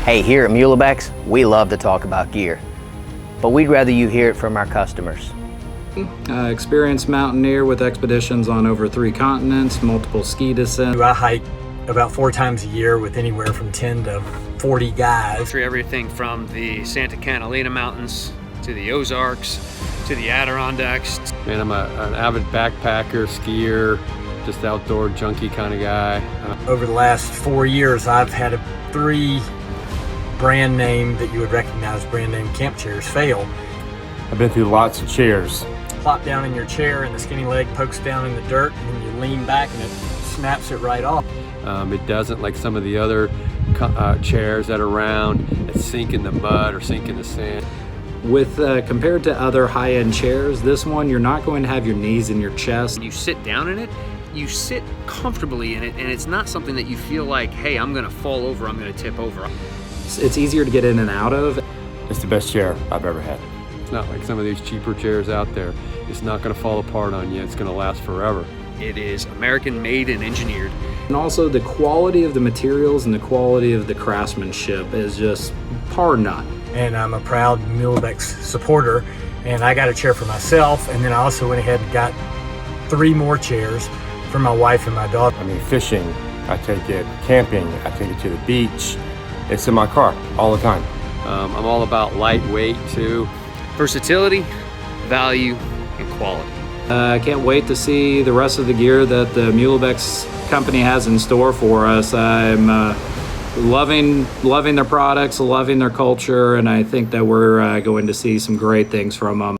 Hey, here at MULIBEX, we love to talk about gear, but we'd rather you hear it from our customers. Experienced mountaineer with expeditions on over 3 continents, multiple ski descents. I hike about 4 times a year with anywhere from 10 to 40 guys. Everything from the Santa Catalina Mountains to the Ozarks to the Adirondacks. Man, I'm an avid backpacker, skier, just outdoor junkie kind of guy. Over the last 4 years, I've had 3 brand name that you would recognize brand name camp chairs fail. I've been through lots of chairs. Plop down in your chair and the skinny leg pokes down in the dirt and you lean back and it snaps it right off. It doesn't like some of the other chairs that are around that sink in the mud or sink in the sand. With compared to other high-end chairs, this one you're not going to have your knees in your chest. When you sit down in it, you sit comfortably in it, and it's not something that you feel like, hey, I'm gonna fall over, I'm gonna tip over. It's easier to get in and out of. It's the best chair I've ever had. It's not like some of these cheaper chairs out there. It's not going to fall apart on you. It's going to last forever. It is American made and engineered. And also the quality of the materials and the quality of the craftsmanship is just par none. And I'm a proud MULIBEX supporter, and I got a chair for myself, and then I also went ahead and got 3 more chairs for my wife and my daughter. I mean, fishing, I take it camping, I take it to the beach. It's in my car all the time. I'm all about lightweight too. Versatility, value, and quality. I can't wait to see the rest of the gear that the MULIBEX company has in store for us. I'm loving their products, loving their culture, and I think that we're going to see some great things from them.